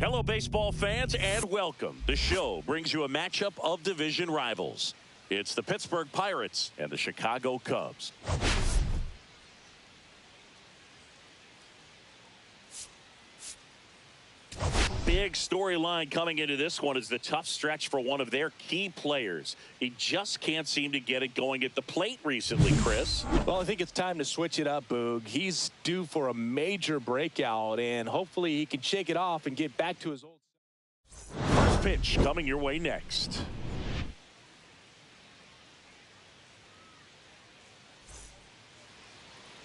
Hello, baseball fans, and welcome. The show brings you a matchup of division rivals. It's the Pittsburgh Pirates and the Chicago Cubs. Big storyline coming into this one is the tough stretch for one of their key players. He just can't seem to get it going at the plate recently, Chris. Well, I think it's time to switch it up, Boog. He's due for a major breakout, and hopefully he can shake it off and get back to his old. First pitch coming your way next.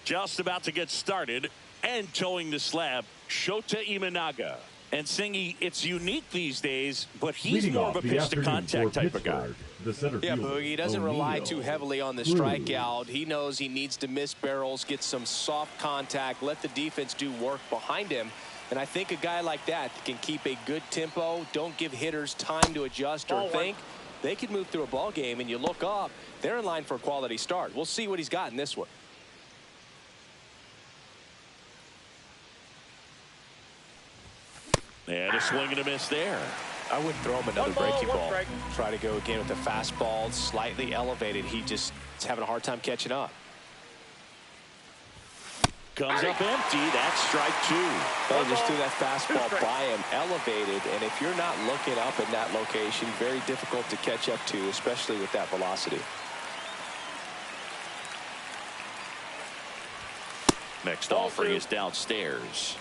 Just about to get started and towing the slab, Shota Imanaga. And Singy, it's unique these days, but he's more of a pitch-to-contact type of guy. Yeah, Boog, he doesn't rely too heavily on the strikeout. He knows he needs to miss barrels, get some soft contact, let the defense do work behind him. And I think a guy like that can keep a good tempo, don't give hitters time to adjust or think. They could move through a ball game, and you look up, they're in line for a quality start. We'll see what he's got in this one. And a swing and a miss there. I wouldn't throw him another breaking ball. Try to go again with the fastball, slightly elevated. He just is having a hard time catching up. Comes up empty. That's strike two. Well, just threw that fastball by him, elevated. And if you're not looking up in that location, very difficult to catch up to, especially with that velocity. Next offering is downstairs.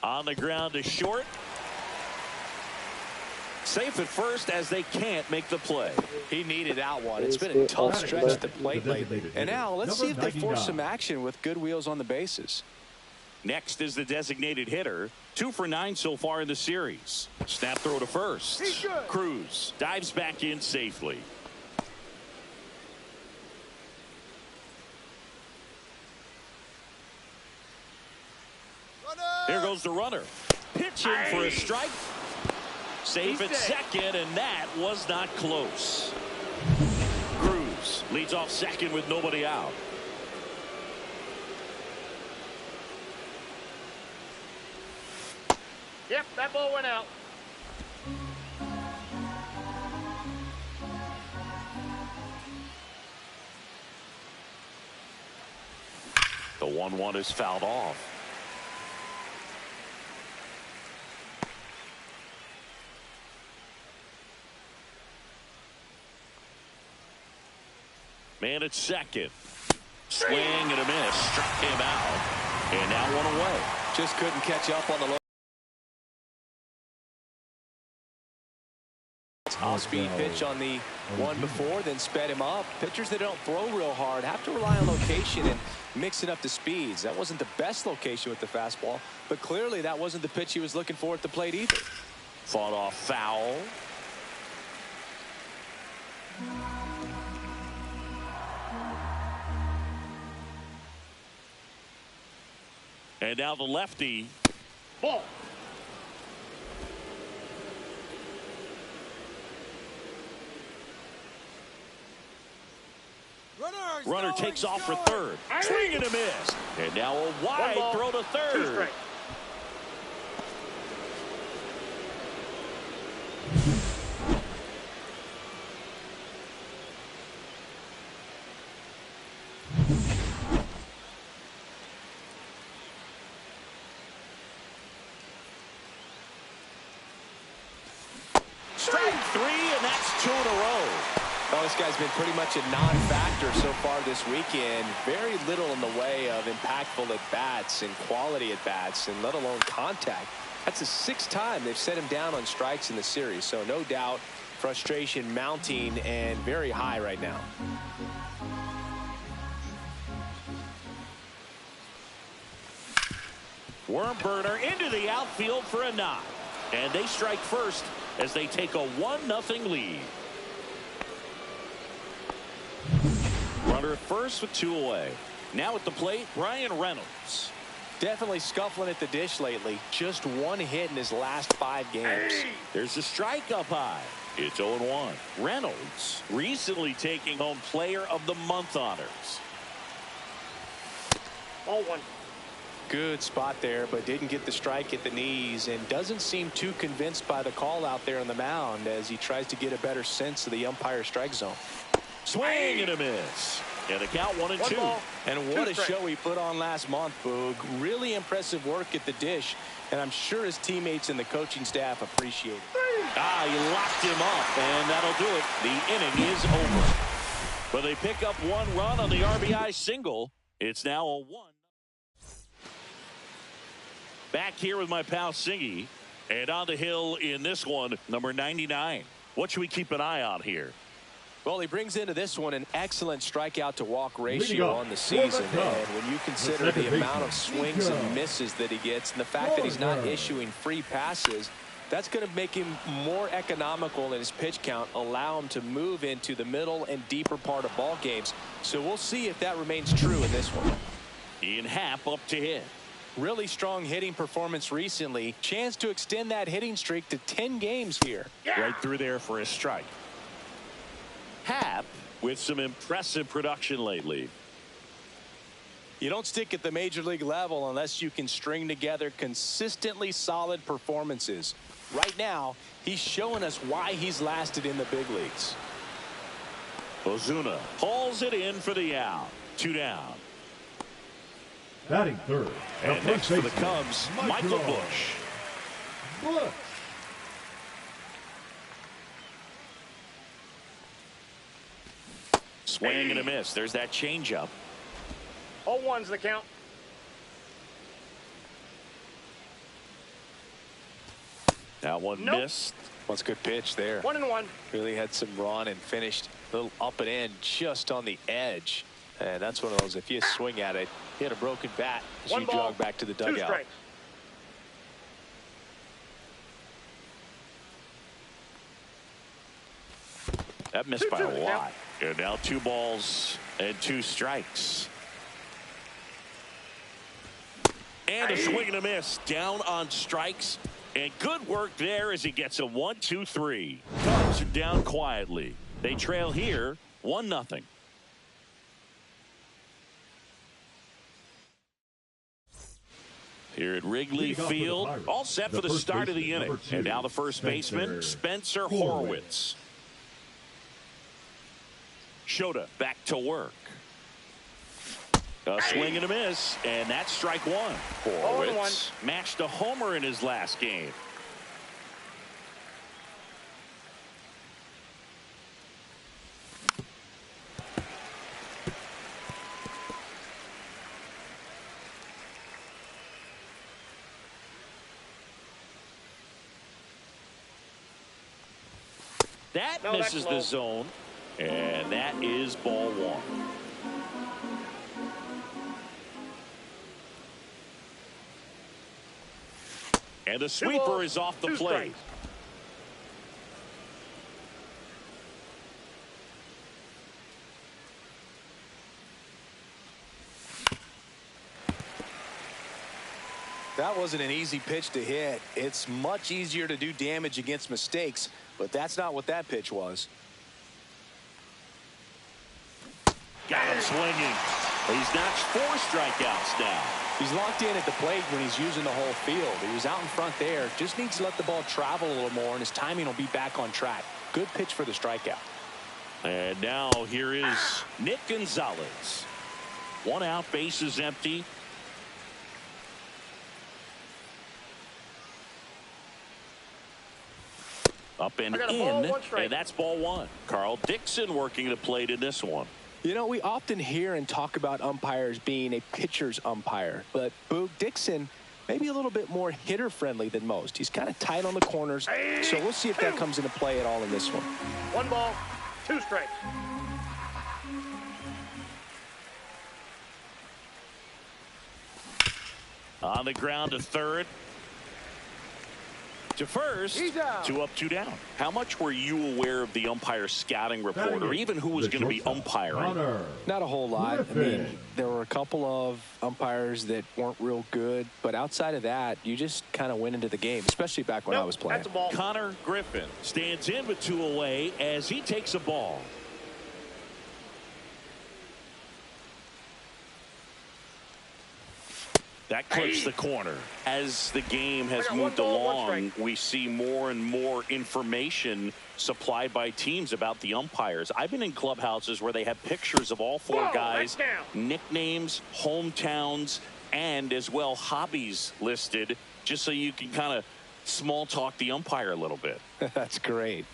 On the ground to short. Safe at first as they can't make the play. He needed that one. It's been a tough stretch at the plate lately. And now let's see if they force some action with good wheels on the bases. Next is the designated hitter. 2 for 9 so far in the series. Snap throw to first. Cruz dives back in safely. Here goes the runner. Pitch in for a strike. Safe at second, and that was not close. Cruz leads off second with nobody out. Yep, that ball went out. The 1-1 is fouled off. Man at second. Swing and a miss. Struck him out. And now 1 away. Just couldn't catch up on the low. Off-speed pitch on the one before, then sped him up. Pitchers that don't throw real hard have to rely on location and mix it up to speeds. That wasn't the best location with the fastball, but clearly that wasn't the pitch he was looking for at the plate either. Fought off foul. And now the lefty. Ball. Runner takes off for third. Swing and a miss. And now a wide throw to third. Strike 3, and that's 2 in a row. Well, this guy's been pretty much a non-factor so far this weekend. Very little in the way of impactful at-bats and quality at-bats, and let alone contact. That's the 6th time they've set him down on strikes in the series. So no doubt frustration mounting and very high right now. Worm burner into the outfield for a knock. And they strike first as they take a 1-0 lead. Runner at first with 2 away. Now at the plate, Brian Reynolds. Definitely scuffling at the dish lately. Just 1 hit in his last 5 games. There's a strike up high. It's 0-1. Reynolds recently taking home Player of the Month honors. Ball 1. Good spot there, but didn't get the strike at the knees and doesn't seem too convinced by the call out there on the mound as he tries to get a better sense of the umpire strike zone. Swing and a miss. And the count 1-2. And what a show he put on last month, Boog. Really impressive work at the dish, and I'm sure his teammates and the coaching staff appreciate it. He locked him up, and that'll do it. The inning is over. But they pick up 1 run on the RBI single. It's now a 1. Back here with my pal Singy. And on the hill in this one, number 99. What should we keep an eye on here? Well, he brings into this one an excellent strikeout to walk ratio on the season. And when you consider the amount of swings and misses that he gets and the fact that he's not issuing free passes, that's going to make him more economical in his pitch count, allow him to move into the middle and deeper part of ball games. So we'll see if that remains true in this one. Ian Happ up to hit. Really strong hitting performance recently. Chance to extend that hitting streak to 10 games here. Right through there for a strike. Happ with some impressive production lately. You don't stick at the major league level unless you can string together consistently solid performances. Right now, he's showing us why he's lasted in the big leagues. Ozuna hauls it in for the out. 2 down. Batting third. And next for the Cubs, Michael Busch. Swing and a miss. There's that changeup. 0-1's the count. That one missed. That's a good pitch there. 1-1. Really had some run and finished a little up and in just on the edge. And that's one of those, if you swing at it, you had a broken bat as you jog back to the 2 dugout. strikes. That missed by a lot. And now 2 balls and 2 strikes. And a swing and a miss. Down on strikes. And good work there as he gets a 1-2-3. Cubs are down quietly. They trail here 1-0. Here at Wrigley Field, all set for the start of the inning. And now the first baseman, Spencer Horwitz. Shota back to work. A swing and a miss, and that's strike 1. Horwitz matched a homer in his last game. That misses the zone, and that is ball 1. And the sweeper is off the plate. That wasn't an easy pitch to hit. It's much easier to do damage against mistakes, but that's not what that pitch was. Got him swinging. He's notched 4 strikeouts now. He's locked in at the plate when he's using the whole field. He was out in front there. Just needs to let the ball travel a little more, and his timing will be back on track. Good pitch for the strikeout. And now here is Nick Gonzalez. 1 out, bases empty. Up and in, and that's ball 1. Carl Dixon working the plate in this one. You know, we often hear and talk about umpires being a pitcher's umpire, but Boog Dixon maybe a little bit more hitter friendly than most. He's kind of tight on the corners, so we'll see if that comes into play at all in this one. 1 ball, 2 strikes. On the ground to third. To first, 2 up, 2 down. How much were you aware of the umpire scouting report, or even who was going to be umpiring? Not a whole lot. I mean, there were a couple of umpires that weren't real good, but outside of that, you just kind of went into the game, especially back when I was playing. That's a ball. Connor Griffin stands in with 2 away as he takes a ball. That clips the corner. As the game has moved along, we see more and more information supplied by teams about the umpires. I've been in clubhouses where they have pictures of all 4 guys, nicknames, hometowns, and as well hobbies listed, just so you can kind of small talk the umpire a little bit. That's great.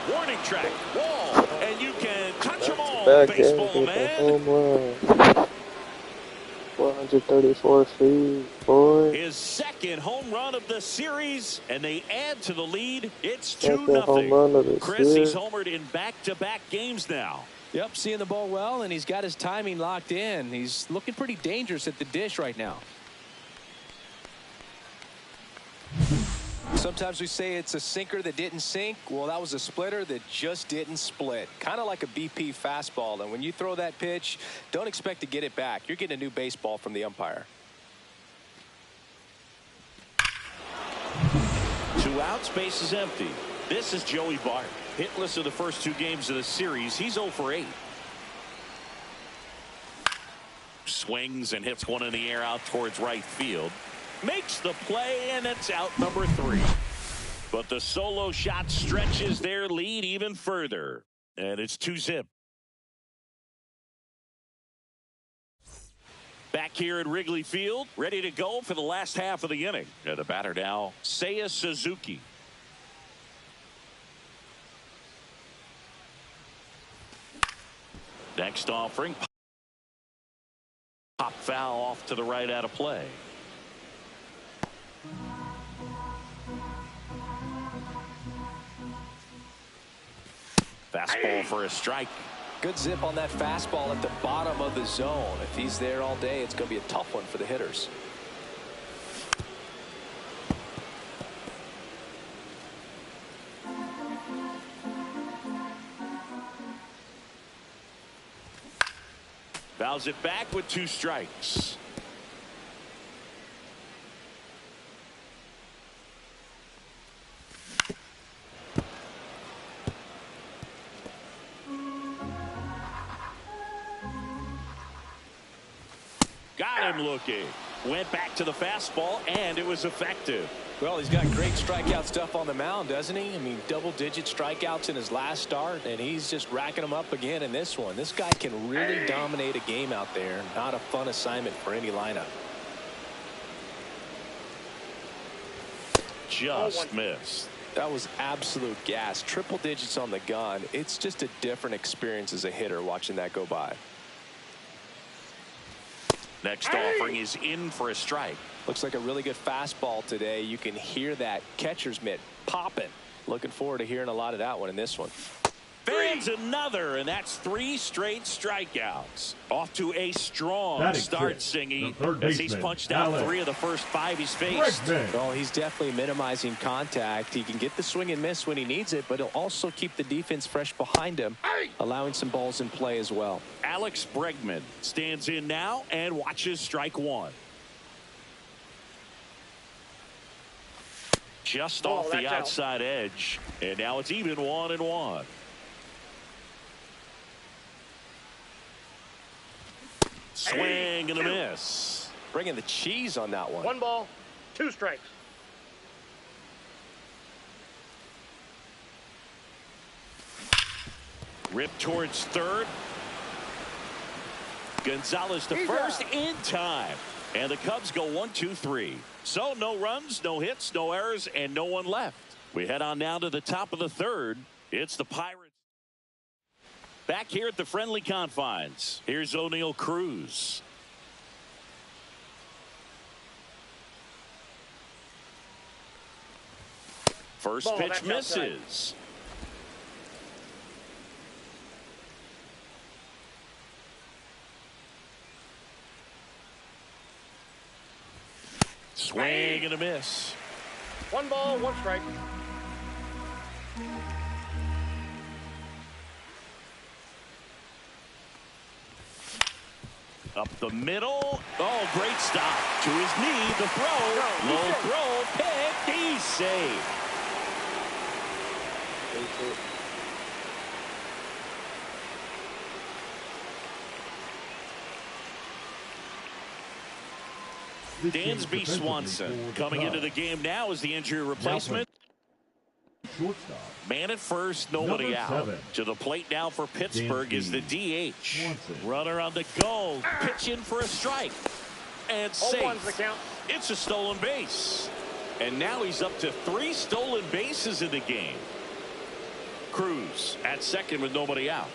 Warning track, wall, and you can touch them all, baseball man. 434 feet, boy. His second home run of the series, and they add to the lead. It's 2-0. Chris, he's homered in back-to-back games now. Yep, seeing the ball well, and he's got his timing locked in. He's looking pretty dangerous at the dish right now. Sometimes we say it's a sinker that didn't sink. Well, that was a splitter that just didn't split. Kind of like a BP fastball. And when you throw that pitch, don't expect to get it back. You're getting a new baseball from the umpire. 2 outs, base is empty. This is Joey Bart. Hitless in the first 2 games of the series. He's 0 for 8. Swings and hits one in the air out towards right field. Makes the play, and it's out number 3. But the solo shot stretches their lead even further. And it's 2-0. Back here at Wrigley Field, ready to go for the last half of the inning. And the batter now, Seiya Suzuki. Next offering. Pop foul off to the right out of play. Fastball for a strike. Good zip on that fastball at the bottom of the zone. If he's there all day, it's going to be a tough one for the hitters. Fouls it back with 2 strikes. Got him looking. Went back to the fastball, and it was effective. Well, he's got great strikeout stuff on the mound, doesn't he? I mean, double-digit strikeouts in his last start, and he's just racking them up again in this one. This guy can really dominate a game out there. Not a fun assignment for any lineup. Just missed. That was absolute gas. Triple digits on the gun. It's just a different experience as a hitter watching that go by. Next offering is in for a strike. Looks like a really good fastball today. You can hear that catcher's mitt popping. Looking forward to hearing a lot of that one in this one. Fans another, and that's 3 straight strikeouts. Off to a strong start, Singy, as he's punched out 3 of the first 5 he's faced. Well, he's definitely minimizing contact. He can get the swing and miss when he needs it, but he'll also keep the defense fresh behind him, allowing some balls in play as well. Alex Bregman stands in now and watches strike 1. Just off the outside edge, and now it's even 1-1. Swing and a miss. Bringing the cheese on that one. 1 ball, 2 strikes. Rip towards third. Gonzalez to first in time. And the Cubs go 1-2-3. So no runs, no hits, no errors, and no one left. We head on now to the top of the third. It's the Pirates. Back here at the friendly confines. Here's O'Neal Cruz. First pitch misses. Swing and a miss. 1 ball, 1 strike. Up the middle. Oh, great stop. To his knee. The throw. Low throw. Pick. He's safe. Dansby Swanson coming into the game now as the injury replacement. Shortstop. Man at first, nobody out. 7. To the plate now for Pittsburgh is the DH. Swanson. Runner on the go. Pitch in for a strike. And safe. The count. It's a stolen base. And now he's up to 3 stolen bases in the game. Cruz at second with nobody out.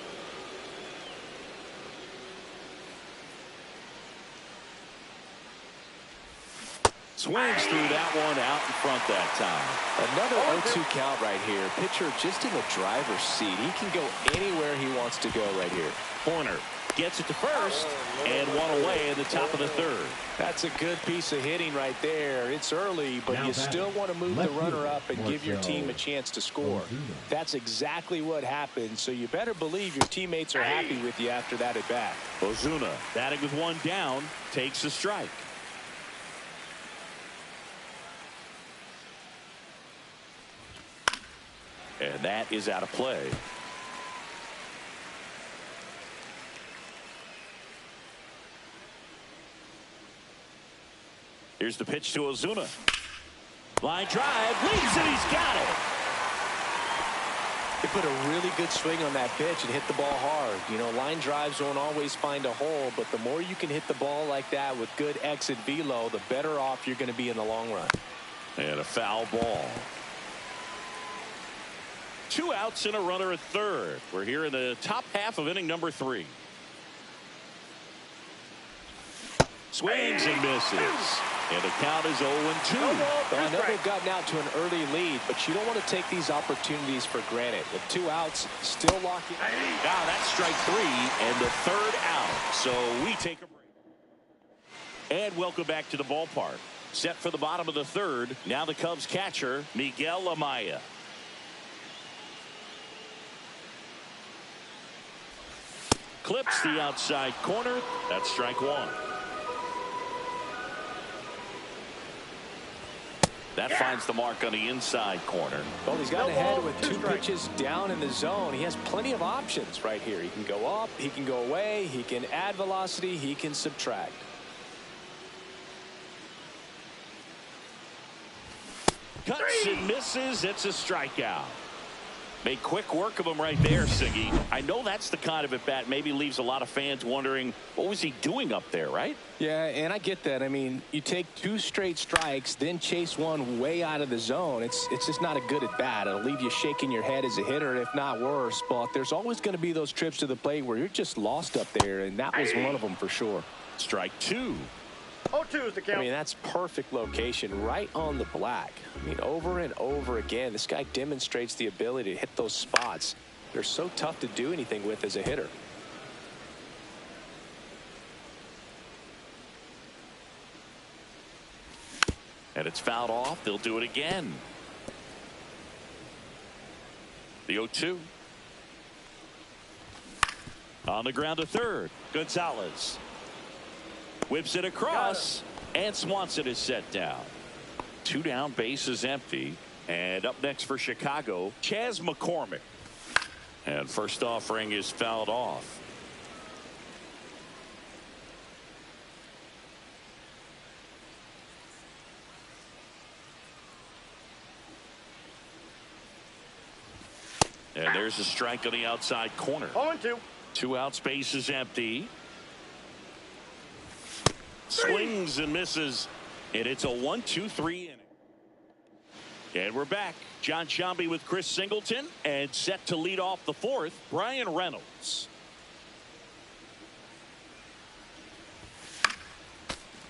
Swings through that one out in front that time. Another 0-2 count right here. Pitcher just in the driver's seat. He can go anywhere he wants to go right here. Pointer gets it to first and 1 away in the top of the third. That's a good piece of hitting right there. It's early, but you still want to move the runner up and give your team a chance to score. That's exactly what happened, so you better believe your teammates are happy with you after that at bat. Ozuna batting with 1 down takes a strike. And that is out of play. Here's the pitch to Ozuna. Line drive, leaps it, he's got it. They put a really good swing on that pitch and hit the ball hard. You know, line drives won't always find a hole, but the more you can hit the ball like that with good exit velo, the better off you're going to be in the long run. And a foul ball. 2 outs and a runner at third. We're here in the top half of inning number 3. Swings and misses. And the count is 0-2. I know they've gotten out to an early lead, but you don't want to take these opportunities for granted. With 2 outs, still locking. Now that's strike 3 and the 3rd out. So we take a break. And welcome back to the ballpark. Set for the bottom of the 3rd. Now the Cubs catcher, Miguel Amaya. Clips the outside corner. That's strike 1. That finds the mark on the inside corner. Well, he's gotten ahead with 2 pitches down in the zone. He has plenty of options right here. He can go up, he can go away, he can add velocity, he can subtract. Cuts and misses. It's a strikeout. Made quick work of him right there, Siggy. I know that's the kind of at-bat maybe leaves a lot of fans wondering, what was he doing up there, right? Yeah, and I get that. I mean, you take 2 straight strikes, then chase one way out of the zone. It's just not a good at-bat. It'll leave you shaking your head as a hitter, if not worse. But there's always going to be those trips to the plate where you're just lost up there, and that was one of them for sure. Strike 2. 0-2 is the count. I mean, that's perfect location right on the black. I mean, over and over again, this guy demonstrates the ability to hit those spots. They're so tough to do anything with as a hitter. And it's fouled off. They'll do it again. The 0-2. On the ground to 3rd. Gonzalez. Whips it across, and Swanson is set down. 2 down, base is empty. And up next for Chicago, Chas McCormick. And first offering is fouled off. And there's a strike on the outside corner. 0-2. 2 outs, base is empty. Swings and misses, and it's a 1-2-3 inning. And we're back. John Sciambi with Chris Singleton, and set to lead off the 4th, Brian Reynolds.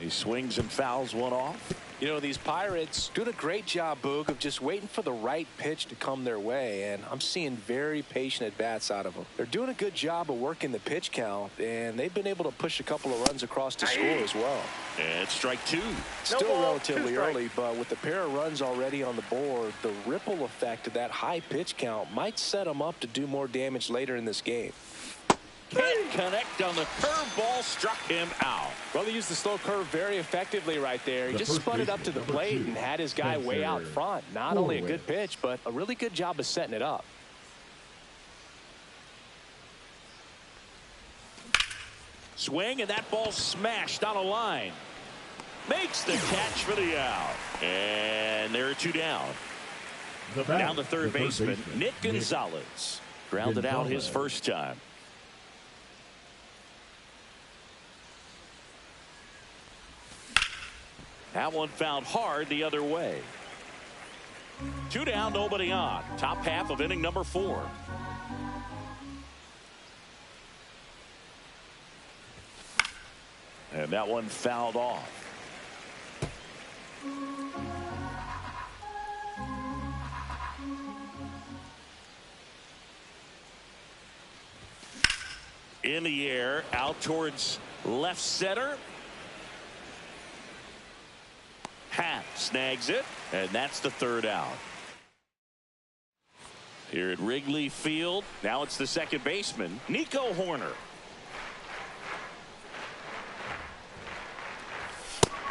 He swings and fouls one off. You know, these Pirates doing a great job, Boog, of just waiting for the right pitch to come their way, and I'm seeing very patient at-bats out of them. They're doing a good job of working the pitch count, and they've been able to push a couple of runs across to score as well. And strike 2. Still relatively early, but with the pair of runs already on the board, the ripple effect of that high pitch count might set them up to do more damage later in this game. Can't connect on the curveball, struck him out. Well, he used the slow curve very effectively right there. He just spun it up to the plate and had his guy way out front. Not only a good pitch, but a really good job of setting it up. Swing, and that ball smashed on a line. Makes the catch for the out. And there are 2 down. Down the third baseman, Nick Gonzalez. Grounded out his first time. That one fouled hard the other way. 2 down, nobody on. Top half of inning number 4. And that one fouled off. In the air, out towards left center. Happ snags it, and that's the 3rd out. Here at Wrigley Field, now it's the second baseman, Nico Horner.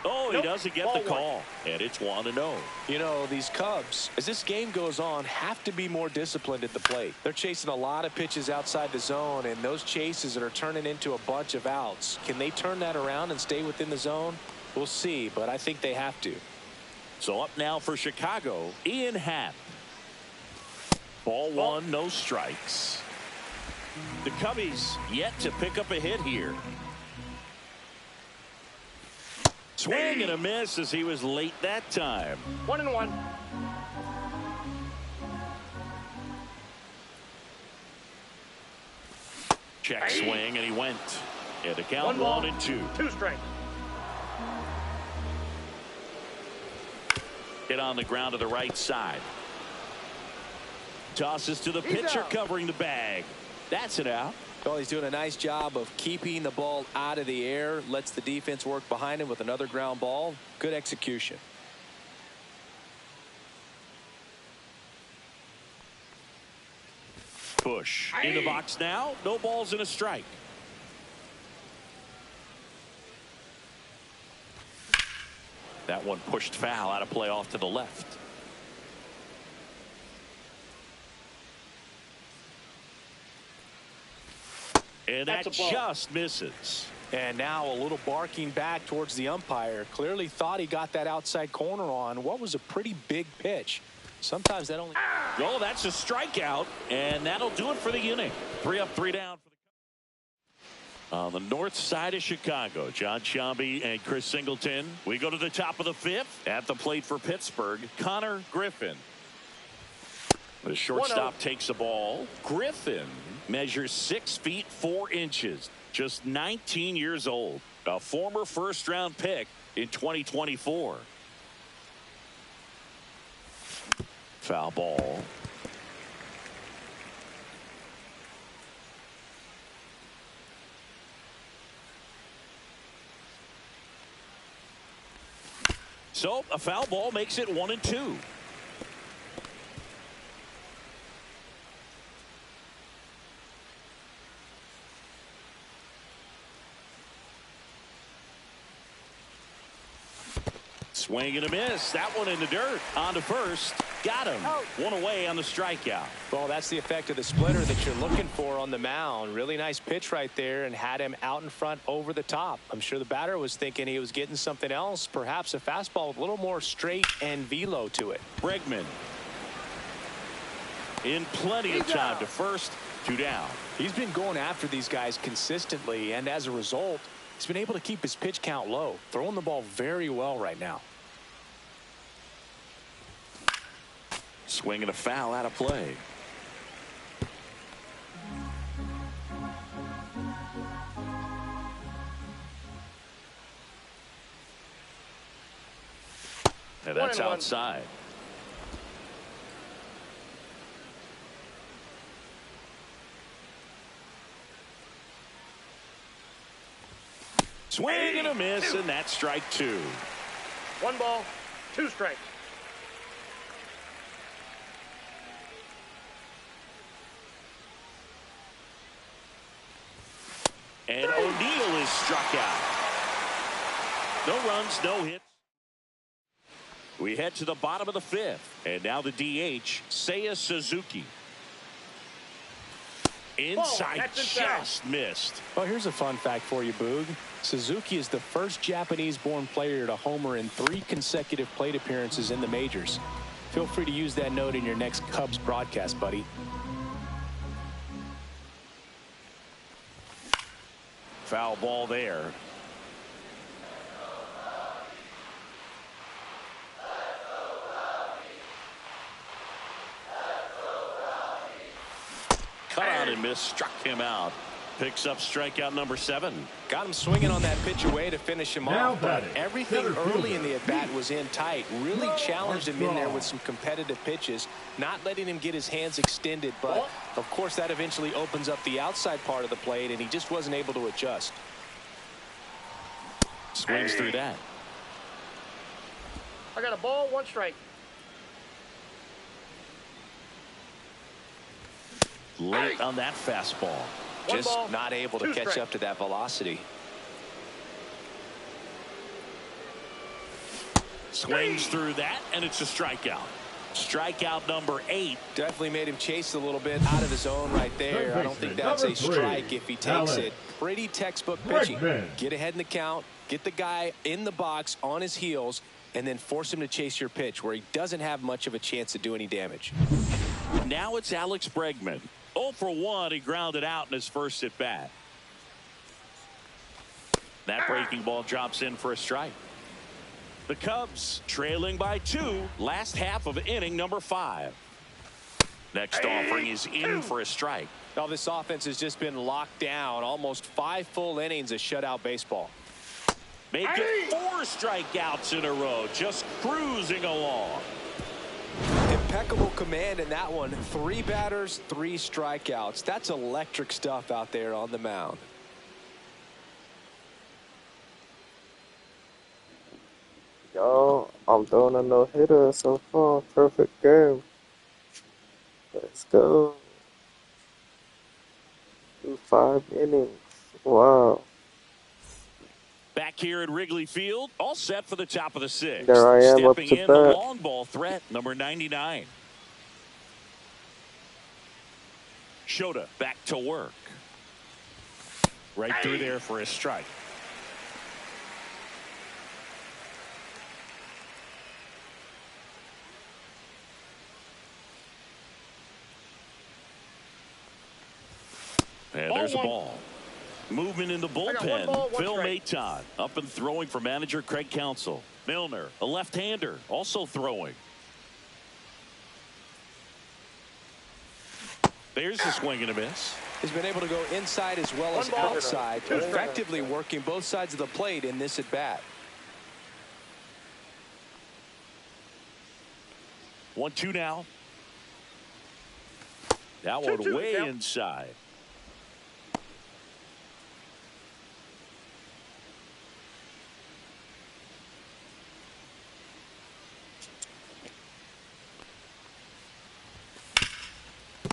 Oh, he doesn't get the call, and it's 1-0. You know, these Cubs, as this game goes on, have to be more disciplined at the plate. They're chasing a lot of pitches outside the zone, and those chases that are turning into a bunch of outs. Can they turn that around and stay within the zone? We'll see, but I think they have to. So up now for Chicago, Ian Happ. Ball 1, no strikes. The Cubbies yet to pick up a hit here. Swing and a miss as he was late that time. 1-1. Check swing, and he went. And the count 1-2. 2 strikes. Hit on the ground to the right side. Tosses to the pitcher covering the bag. That's it out. Well, he's doing a nice job of keeping the ball out of the air. Lets the defense work behind him with another ground ball. Good execution. Push in the box now. No balls and a strike. That one pushed foul out of play off to the left. And that just misses. And now a little barking back towards the umpire. Clearly thought he got that outside corner on what was a pretty big pitch. Sometimes that only... Oh, that's a strikeout, and that'll do it for the inning. 3 up, 3 down. On the north side of Chicago, John Sciambi and Chris Singleton. We go to the top of the 5th. At the plate for Pittsburgh, Connor Griffin. The shortstop takes the ball. Griffin measures 6 feet 4 inches. Just 19 years old. A former first-round pick in 2024. Foul ball. So a foul ball makes it 1-2. Swing and a miss. That one in the dirt. On to first. Got him. One away on the strikeout. Well, that's the effect of the splitter that you're looking for on the mound. Really nice pitch right there and had him out in front over the top. I'm sure the batter was thinking he was getting something else, perhaps a fastball with a little more straight and velo to it. Bregman in plenty of time to first. 2 down. He's been going after these guys consistently, and as a result, he's been able to keep his pitch count low, throwing the ball very well right now. Swing and a foul out of play. And that's outside. Swing and a miss, and that's strike 2. 1 ball, 2 strikes. And O'Neill is struck out. No runs, no hits. We head to the bottom of the 5th. And now the DH, Seiya Suzuki. Inside, just missed. Well, here's a fun fact for you, Boog. Suzuki is the first Japanese-born player to homer in 3 consecutive plate appearances in the majors. Feel free to use that note in your next Cubs broadcast, buddy. Foul ball there. Cut out and missed, struck him out. Picks up strikeout number 7. Got him swinging on that pitch away to finish him off. But everything early in the at-bat was in tight. Really challenged him in there with some competitive pitches. Not letting him get his hands extended. But, of course, that eventually opens up the outside part of the plate, and he just wasn't able to adjust. Swings through that. I got a ball, 1 strike. Late on that fastball. Just not able to catch up to that velocity. Swings through that, and it's a strikeout. Strikeout number 8. Definitely made him chase a little bit out of his zone right there. I don't think that's a strike if he takes it. Pretty textbook pitching. Get ahead in the count, get the guy in the box on his heels, and then force him to chase your pitch where he doesn't have much of a chance to do any damage. Now it's Alex Bregman. 0 for 1, he grounded out in his first at bat. That breaking ball drops in for a strike. The Cubs trailing by 2, last half of inning number 5. Next offering is in for a strike. Now this offense has just been locked down. Almost 5 full innings of shutout baseball. Make it 4 strikeouts in a row, just cruising along. Impeccable command in that one. 3 batters, 3 strikeouts. That's electric stuff out there on the mound. Yo, I'm throwing a no-hitter so far. Perfect game. Let's go. Through 5 innings. Wow. Back here at Wrigley Field, all set for the top of the 6th. There I am, up Stepping to in the bat. long ball threat, number 99. Shota back to work. Right through there for a strike. And there's a ball. Movement in the bullpen. Phil Maton up and throwing for manager Craig Counsell. Milner, a left-hander, also throwing. There's a swing and a miss. He's been able to go inside as well as outside, effectively working both sides of the plate in this at-bat. 1-2 now. That one way inside.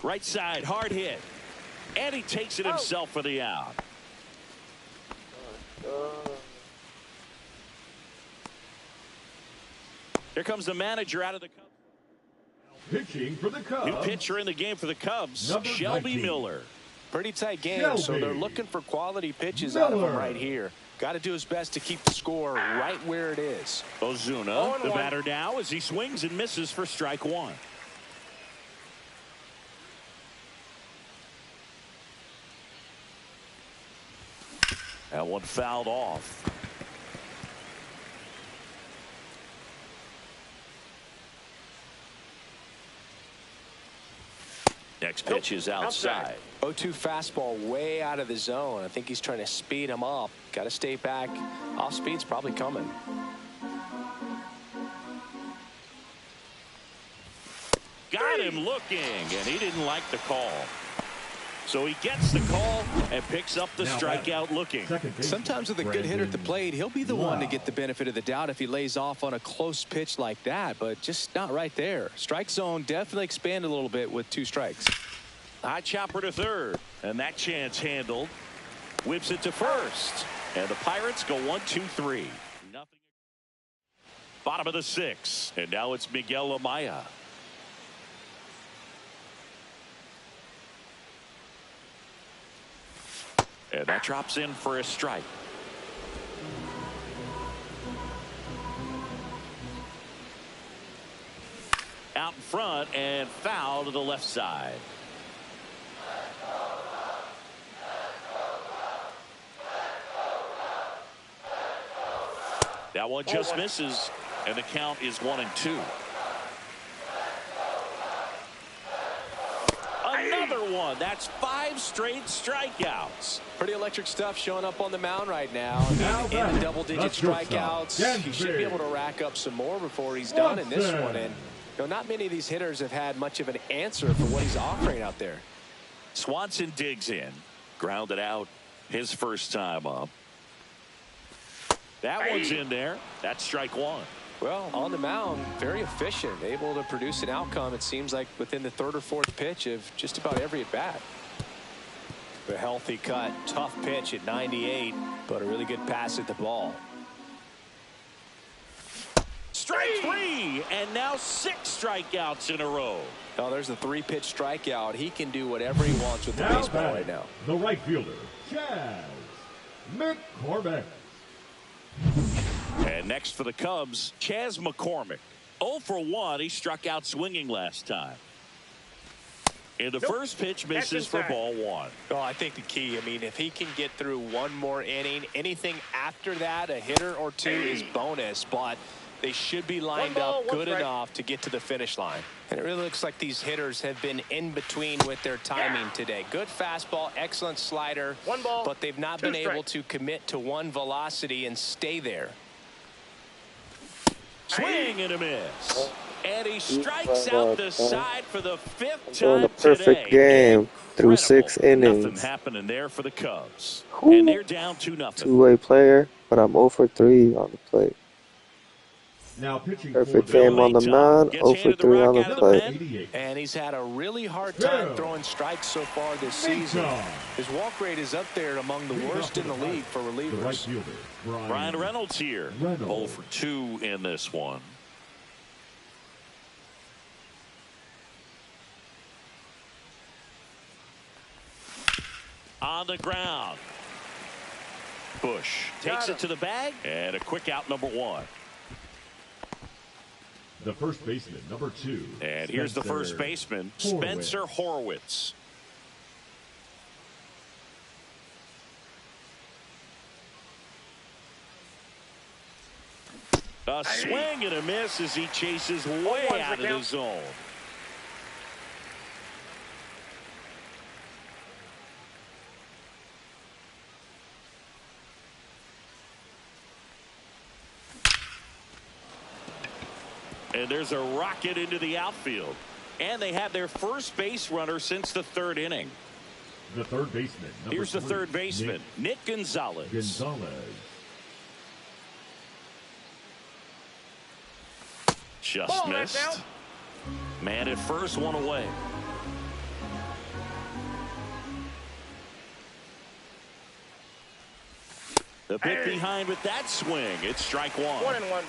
Right side, hard hit. And he takes it himself for the out. Here comes the manager out of the Cubs. Pitching for the Cubs. New pitcher in the game for the Cubs, Number Shelby 19. Miller. Pretty tight game, Shelby so they're looking for quality pitches out of him right here. Got to do his best to keep the score right where it is. Ozuna, the batter now as he swings and misses for strike 1. That one fouled off. Next pitch is outside. 0-2 fastball way out of the zone. I think he's trying to speed him up. Got to stay back. Off speed's probably coming. Got him looking, and he didn't like the call. So he gets the call and picks up the strikeout looking. Sometimes with a good hitter at the plate, he'll be the one to get the benefit of the doubt if he lays off on a close pitch like that, but just not right there. Strike zone definitely expanded a little bit with 2 strikes. High chopper to third, and that chance handled. Whips it to first, and the Pirates go 1-2-3. Nothing. Bottom of the 6th, and now it's Miguel Amaya. And that drops in for a strike. Out in front and foul to the left side. That one just misses, and the count is 1-2. Another one. That's 5 straight strikeouts. Pretty electric stuff showing up on the mound right now. In the double-digit strikeouts. He should be able to rack up some more before he's done in this one. And not many of these hitters have had much of an answer for what he's offering out there. Swanson digs in. Grounded out his first time up. That one's in there. That's strike 1. Well, on the mound, very efficient, able to produce an outcome, it seems like, within the 3rd or 4th pitch of just about every at-bat. A healthy cut, tough pitch at 98, but a really good pass at the ball. Strike 3, and now 6 strikeouts in a row. Oh, there's a 3-pitch strikeout. He can do whatever he wants with the baseball right now. The right fielder, Chaz McCormick. And next for the Cubs, Chaz McCormick. 0 for 1. He struck out swinging last time. And the first pitch misses for ball 1. Oh, I think the key, I mean, if he can get through one more inning, anything after that, a hitter or 2 is bonus, but they should be lined up good enough to get to the finish line. And it really looks like these hitters have been in between with their timing today. Good fastball, excellent slider, but they've not been able to commit to one velocity and stay there. Swing and a miss. And he strikes out the side for the 5th Doing a time perfect today. game through 6 innings. Nothing happening there for the Cubs. Whew. And they're down 2-0. Two-way player, but I'm 0 for 3 on the plate. Now pitching Perfect for game on the mound, Gets 0 for handed the 3 rock on the out of the plate. pen. 88. And he's had a really hard time Phil. throwing strikes so far this season. His walk rate is up there among the worst in the league for The right relievers. fielder, Brian Reynolds here. Reynolds. 0 for 2 in this one. On the ground. Bush takes it to the bag. And a quick out, number 1. The first baseman, number 2. And here's the first baseman, Spencer Horwitz. A swing and a miss as he chases way out of the zone. And there's a rocket into the outfield. And they have their first base runner since the 3rd inning. The third baseman, number Here's the 3, third baseman, Nick Gonzalez. Just missed. Man at first, 1 away. The bit behind with that swing. It's strike 1. 1-1.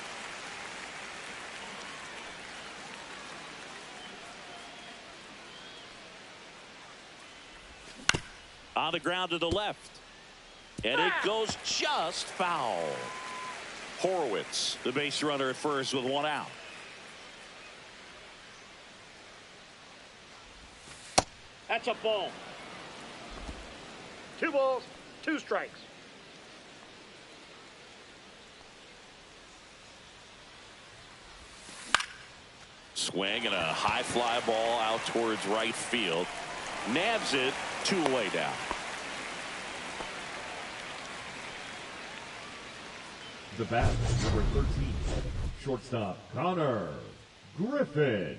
On the ground to the left. And it goes just foul. Horwitz, the base runner at first with 1 out. That's a ball. 2 balls, 2 strikes. Swing and a high fly ball out towards right field. Nabs it, 2 away down. The bat, number 13. Shortstop, Connor Griffin.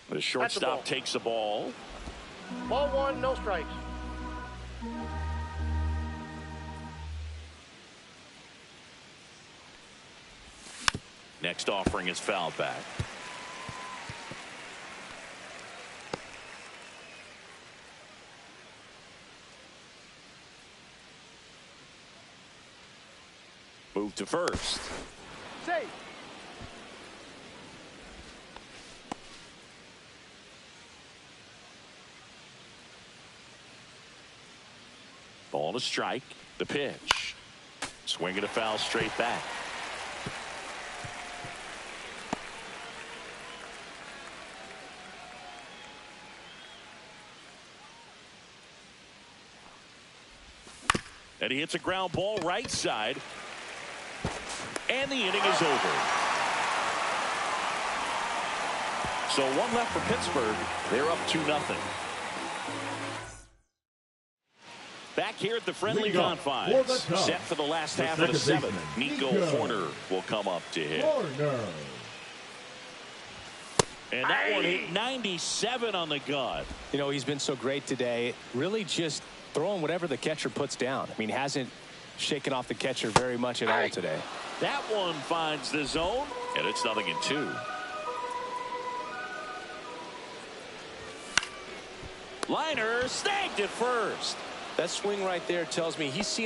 The shortstop takes the ball. Ball 1, no strikes. Next offering is fouled back. Move to first. Safe. Ball to strike. The pitch. Swing and a foul straight back. And he hits a ground ball right side. And the inning is over. So 1 left for Pittsburgh. They're up 2-0. Back here at the friendly confines. Set for the last half of the 7th. Nico Horner will come up to hit. And that one hit 97 on the gun. You know, he's been so great today. Really just throwing whatever the catcher puts down. I mean, hasn't shaken off the catcher very much at all today. That one finds the zone, and it's 0-2. Liner snagged at first. That swing right there tells me he's seen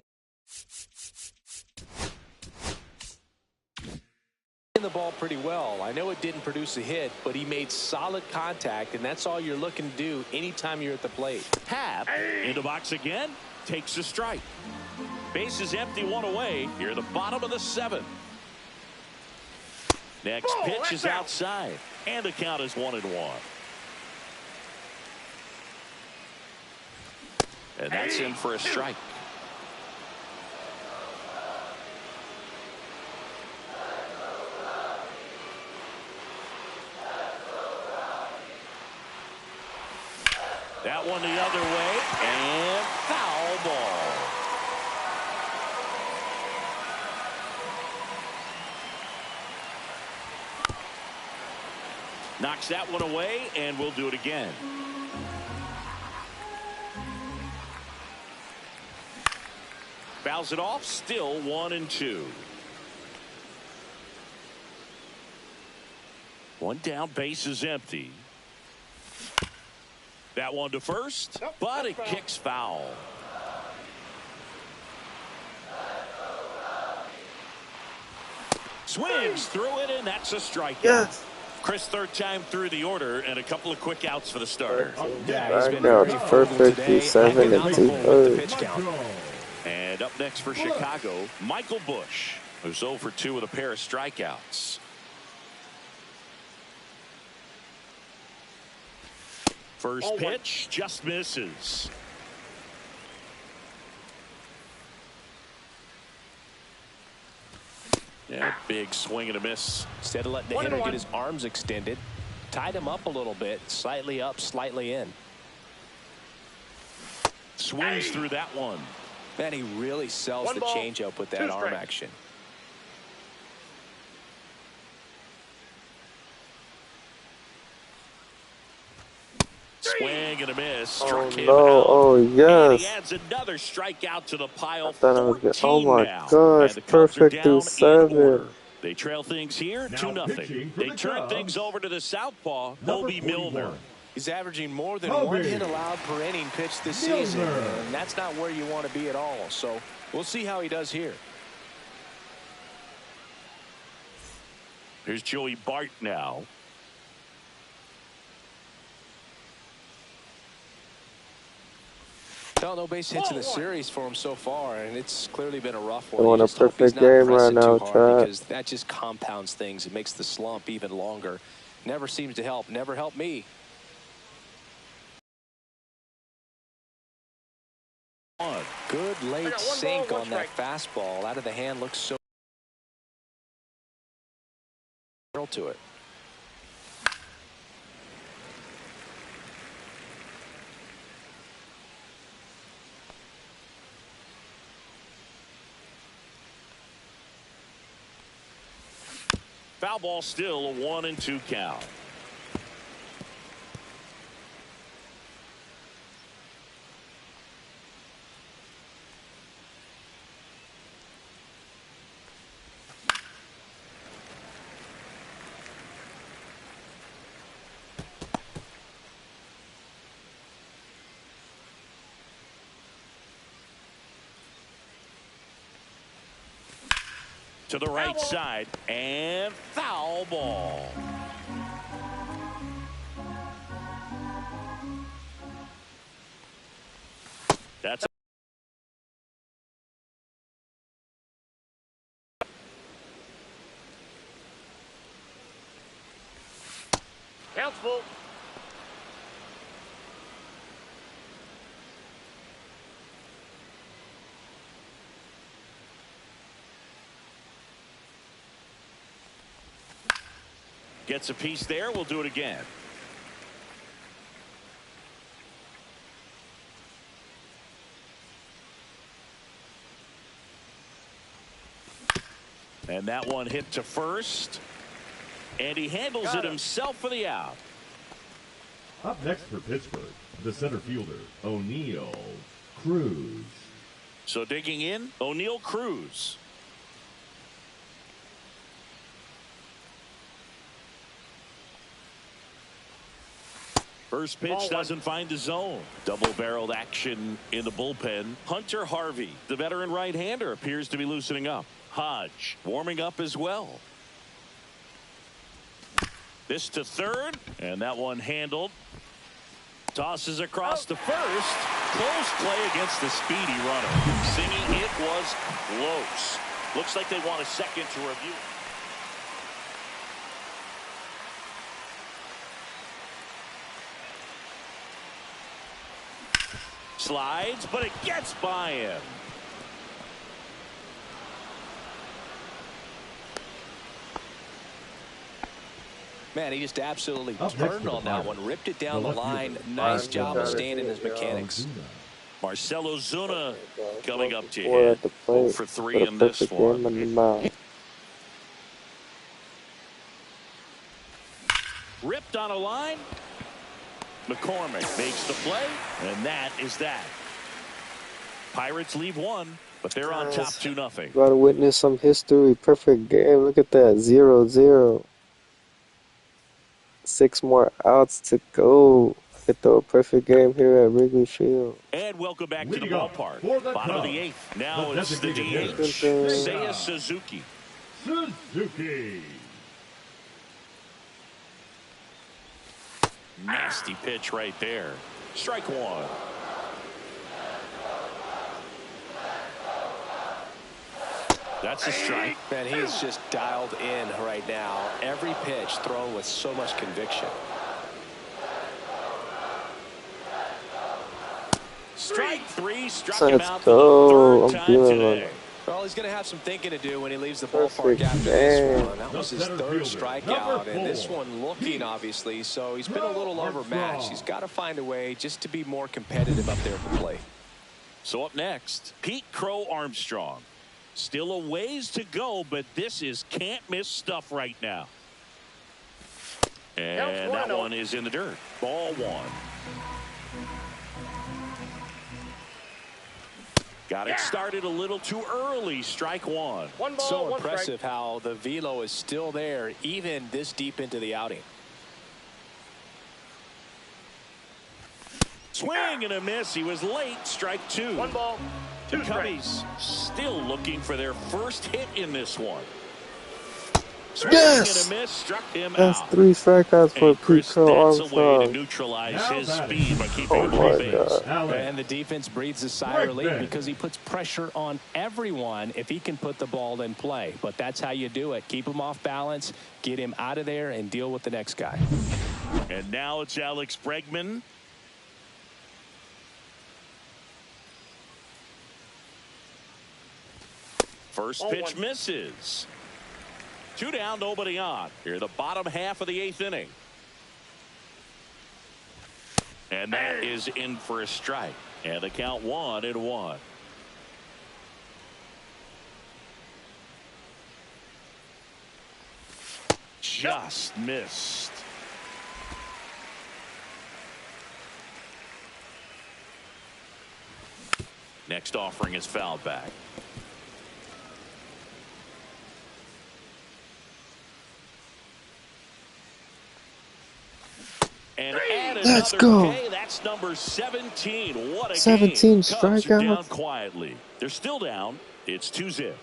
the ball pretty well. I know it didn't produce a hit, but he made solid contact, and that's all you're looking to do anytime you're at the plate. Happ into box again, takes a strike. Base is empty, 1 away. Here, the bottom of the 7th. Next pitch is outside, and the count is 1-1. And that's in for a strike. That one the other way, and foul ball. Knocks that one away, and we'll do it again. Fouls it off, still 1-2. One down, base is empty. That one to first, but it kicks foul. Swings through it, and that's a strikeout. Yes. Chris, third time through the order, and a couple of quick outs for the starter. Yeah, he's been Strikeouts very perfectly, today. 7 and Economical 2 with the thirds. pitch count. And up next for Chicago, Michael Busch, who's 0 for 2 with a pair of strikeouts. First pitch just misses. Yeah, big swing and a miss. Instead of letting the hitter get his arms extended, tied him up a little bit, slightly up, slightly in. Swings through that one. Man, he really sells the changeup with that arm action. Swing and a miss. Oh Struck him no! out. Oh And he yes! adds another strikeout to the pile. I thought I was good. Oh 14 my now. gosh! And the Cubs are Perfect down through in 7. order. They trail things here Now 2-0. pitching for They the turn Cubs, things over to the southpaw, number Bobby Milner. 41. He's averaging more than Kobe. 1 hit allowed per inning pitched this Milner. season, and that's not where you want to be at all. So we'll see how he does here. Here's Joey Bart now. Well, no base hits in the series for him so far, and it's clearly been a rough one. They want You a just hope he's perfect not game pressing right now, too hard, Chad. because that just compounds things. It makes the slump even longer. Never seems to help. Never helped me. Good late sink on that fastball. Out of the hand, looks so to it. Foul ball, still a 1-2 count. To the right side, and foul ball. That's Counts full. gets a piece there. We'll do it again. And that one hit to first. And he handles it himself for the out. Up next for Pittsburgh, the center fielder, O'Neal Cruz. So digging in, O'Neal Cruz. First pitch doesn't find the zone. Double-barreled action in the bullpen. Hunter Harvey, the veteran right-hander, appears to be loosening up. Hodge warming up as well. This to third, and that one handled. Tosses across to first. Close play against the speedy runner. Singing it was close. Looks like they want a second to review. Slides, but it gets by him. Man, he just absolutely turned on that one, ripped it down the line. Nice job of staying in his mechanics. Marcell Ozuna coming up to Four hit. at the plate 0 for 3 in this perfect one. game on the mound. Ripped on a line. McCormick makes the play, and that is that. Pirates leave one, but they're on top 2-0. Got to witness some history. Perfect game. Look at that. 0-0. 6 more outs to go. Get a perfect game here at Wrigley Field. And welcome back to the ballpark. Bottom of the 8th. Now it's the DH, Seiya Suzuki. Nasty pitch right there. Strike one. That's a strike. Man, he's just dialed in right now. Every pitch thrown with so much conviction. Strike 3, struck him Let's out go. for the 3rd I'm time feeling today. it. Well, he's going to have some thinking to do when he leaves the Perfect ballpark after game. this one. That was his 3rd strikeout, and this one looking, obviously, so he's been a little overmatched. He's got to find a way just to be more competitive up there at the plate. So up next, Pete Crow Armstrong. Still a ways to go, but this is can't-miss stuff right now. And that one is in the dirt. Ball one. Got it started a little too early. Strike one. One ball, So one impressive strike. how the velo is still there, even this deep into the outing. Swing and a miss. He was late. Strike two. One ball, The two strikes. Cubbies still looking for their first hit in this one. Swing Yes! and a miss. Struck him That's out. 3 strikeouts for And Pete Chris, Crow that's a way to Armstrong. neutralize his speed by keeping Oh him my on base. God. And the defense breathes a sigh of relief because he puts pressure on everyone if he can put the ball in play. But that's how you do it. Keep him off balance, get him out of there, and deal with the next guy. And now it's Alex Bregman. First pitch misses. 2 down, nobody on. Here, the bottom half of the 8th inning. And that is in for a strike. And the count 1-1. Just missed. Next offering is fouled back. And add Let's another go. K. That's number 17. What a 17 game. Cubs are down strikeouts. quietly. They're still down. It's 2-0.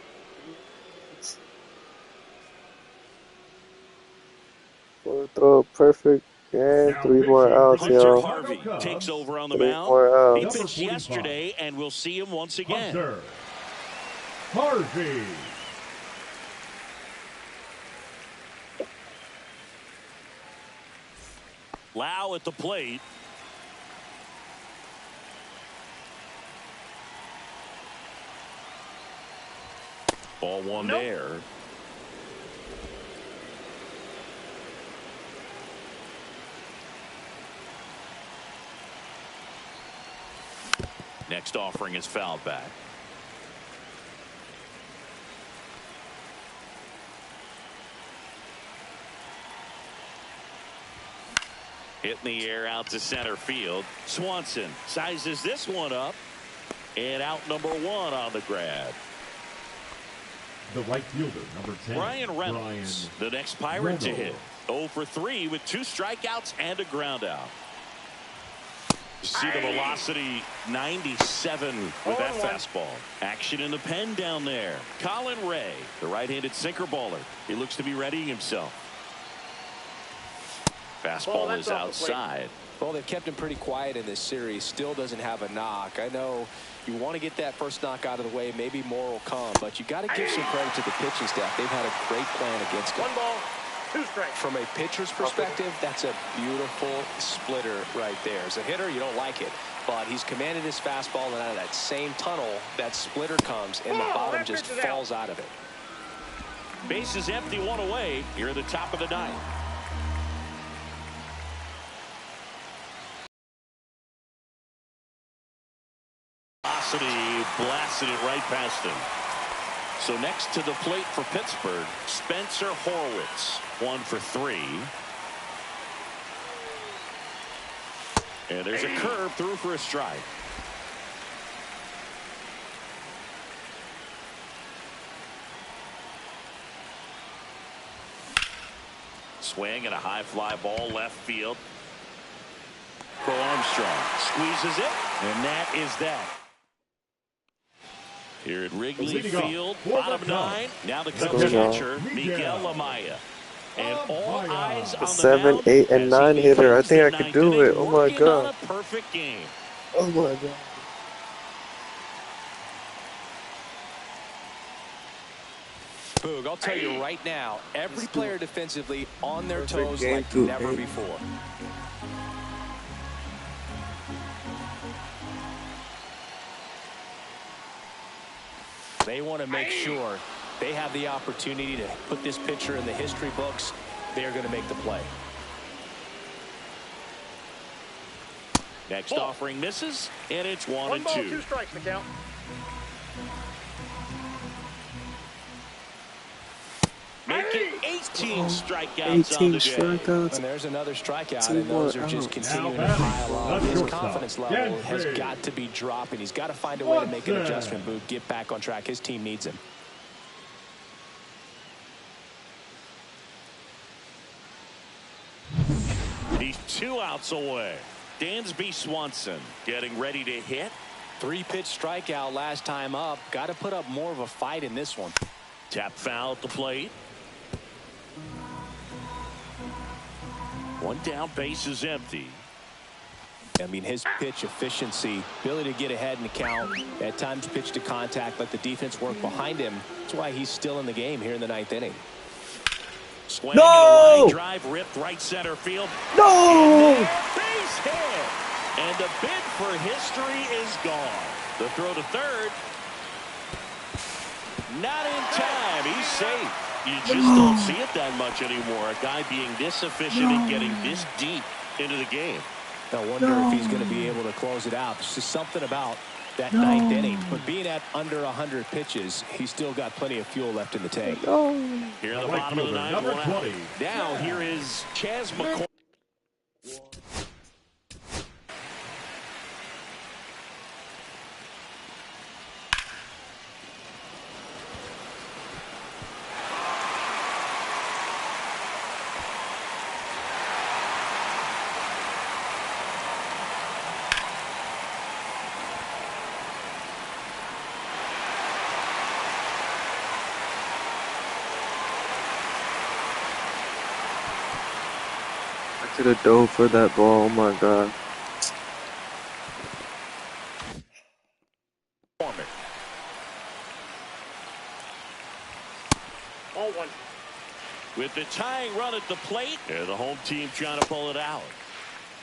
Throw perfect game. 3 more outs, Hunter y'all. Harvey takes over on the 3 mound. more He outs. pitched yesterday, and we'll see him once again. Hunter Harvey. Lau at the plate. Ball one there. Next offering is fouled back. Hit in the air out to center field. Swanson sizes this one up. And out number 1 on the grab. The right fielder, number 10. Brian Reynolds, the next Pirate to hit. 0 for 3 with 2 strikeouts and a ground out. See the velocity 97 with that fastball. Action in the pen down there. Colin Ray, the right-handed sinker baller. He looks to be readying himself. Fastball is outside. Well, they've kept him pretty quiet in this series. Still doesn't have a knock. I know you want to get that first knock out of the way. Maybe more will come, but you got to give some credit to the pitching staff. They've had a great plan against him. One ball, two strikes. From a pitcher's perspective, that's a beautiful splitter right there. As a hitter, you don't like it. but he's commanded his fastball, and out of that same tunnel, that splitter comes, and the bottom just falls out of it. Bases empty, one away here at the top of the ninth. Velocity blasted it right past him. So next to the plate for Pittsburgh, Spencer Horwitz, 1 for 3. And there's a curve through for a strike. Swing and a high fly ball left field. Bo Armstrong squeezes it, and that is that. Here at Wrigley Field, bottom 9. Now the Cubs catcher, Miguel Amaya. And all eyes on the 7, mound 8, and 9 hitter. I think I could do it. Oh my God. A perfect game. Oh my God. Boog, I'll tell you right now, every player defensively on their toes like never before. They want to make sure they have the opportunity to put this pitcher in the history books. They are going to make the play. Next offering misses, and it's 1 and 2. 1 ball, 2 strikes, the count. Making 18 strikeouts on the day. And there's another strikeout, and those are just continuing to pile on. His confidence level has got to be dropping. He's got to find a way to make an adjustment, Boog, get back on track. His team needs him. He's 2 outs away. Dansby Swanson getting ready to hit. 3-pitch strikeout last time up. Got to put up more of a fight in this one. Tap foul at the plate. 1 down, base is empty. I mean, his pitch efficiency, ability to get ahead in the count, at times pitch to contact, let the defense work behind him. That's why he's still in the game here in the 9th inning. Swing and a line drive ripped right center field. No! Base hit. And the bid for history is gone. The throw to third. Not in time. He's safe. You just don't see it that much anymore. A guy being this efficient and getting this deep into the game. I wonder if he's going to be able to close it out. There's just something about that 9th inning. But being at under 100 pitches, he's still got plenty of fuel left in the tank. Here in the bottom of the 9th, 1 out. Now here is Chas McCormick. Could have dove for that ball. Oh my God. Ball 1. With the tying run at the plate, and the home team trying to pull it out.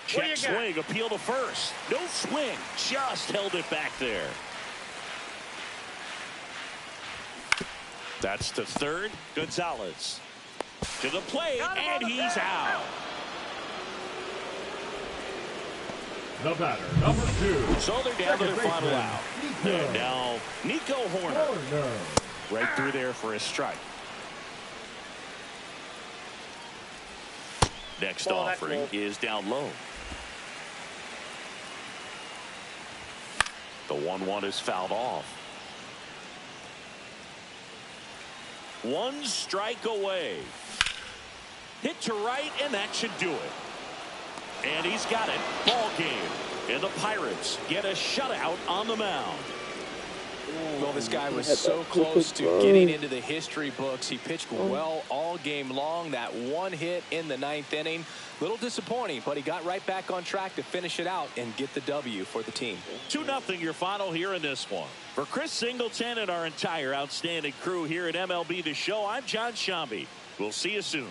Check swing, appeal to first. No swing, just held it back there. That's to third. Gonzalez to the plate, and he's out. The batter, number 2. So they're down to their final out. And now Nico Horner. Right through there for a strike. Next offering is down low. The 1-1 is fouled off. 1 strike away. Hit to right, and that should do it. And he's got it. Ball game. And the Pirates get a shutout on the mound. Well, this guy was so close to getting into the history books. He pitched well all game long. That 1 hit in the 9th inning. Little disappointing, but he got right back on track to finish it out and get the W for the team. 2-0 your final here in this one. For Chris Singleton and our entire outstanding crew here at MLB The Show, I'm John Shambi. We'll see you soon.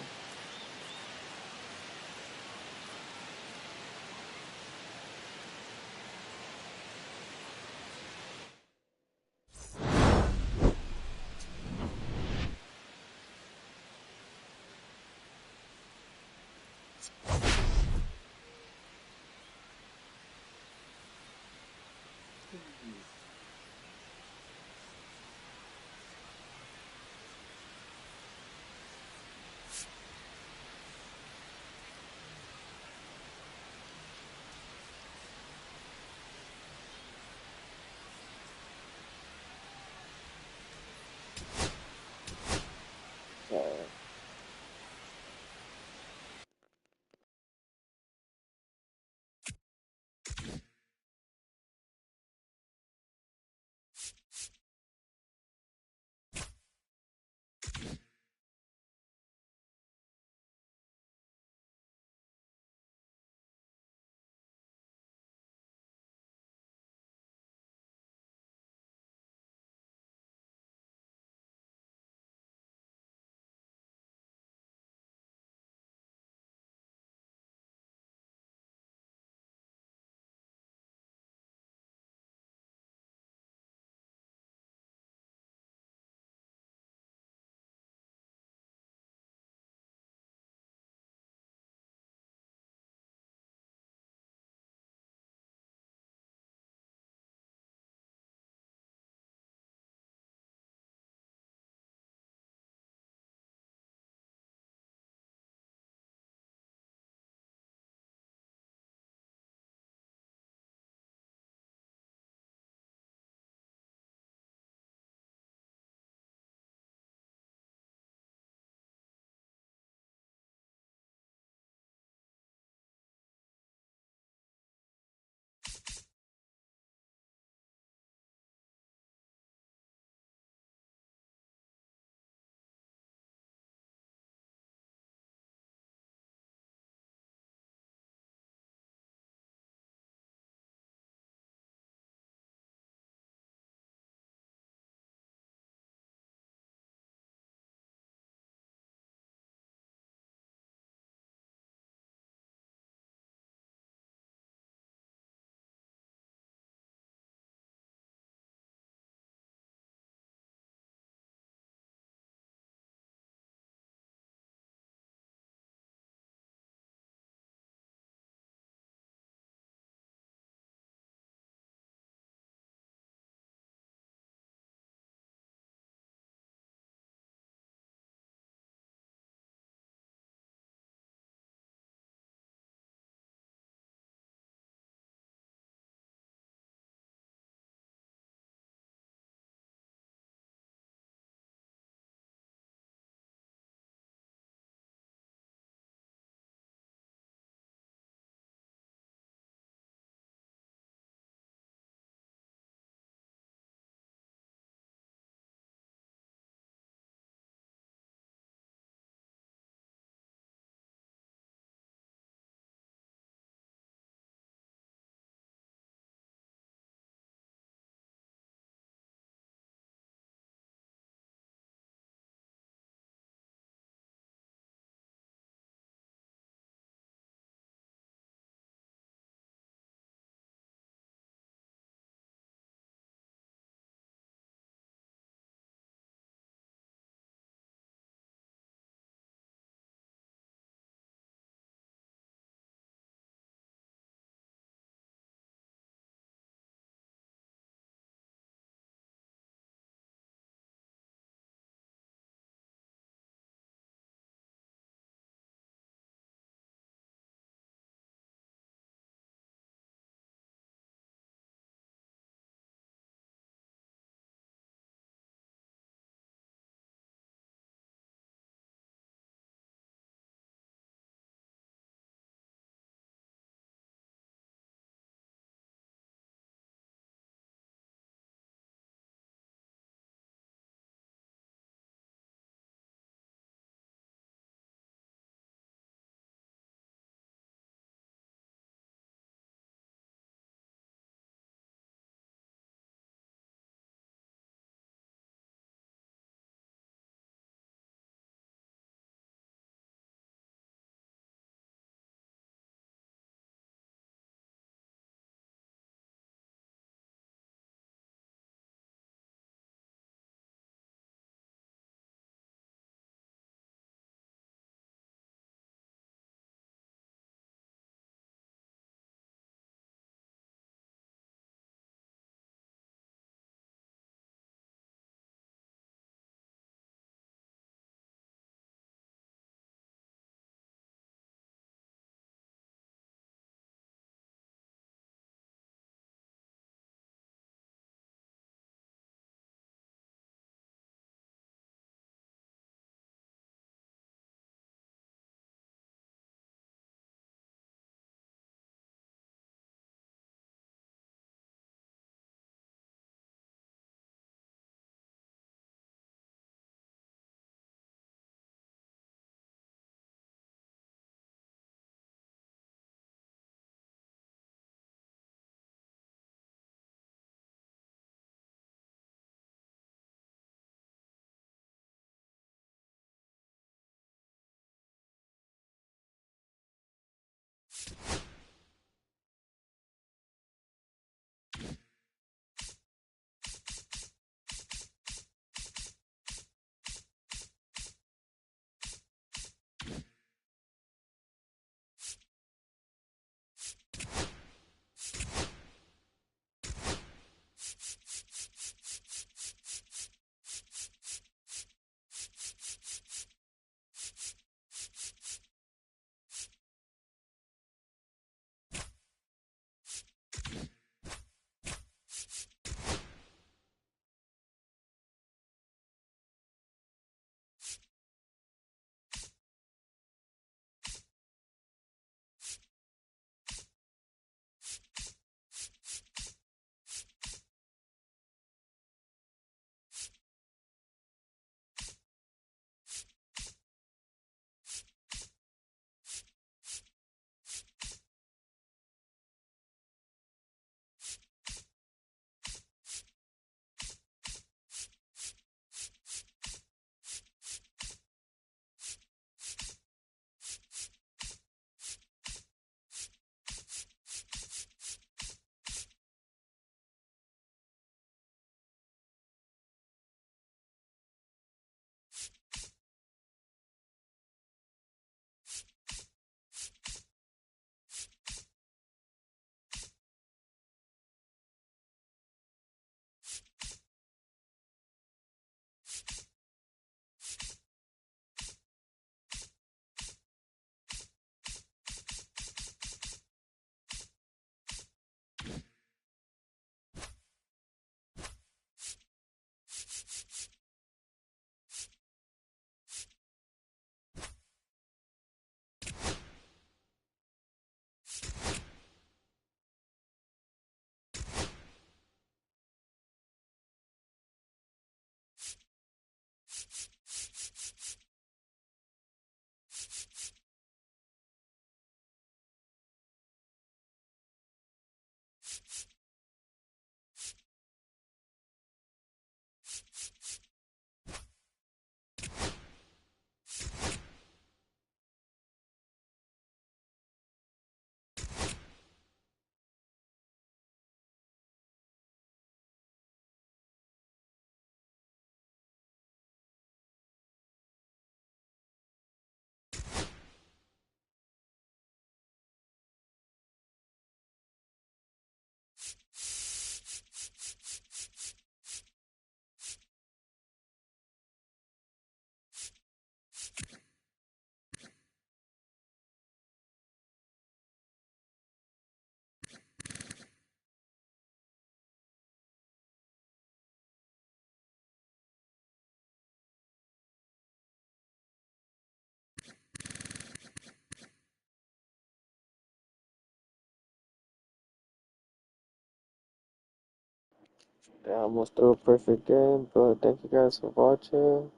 Yeah, I almost threw a perfect game, but thank you guys for watching.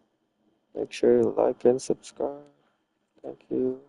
Make sure to like and subscribe. Thank you.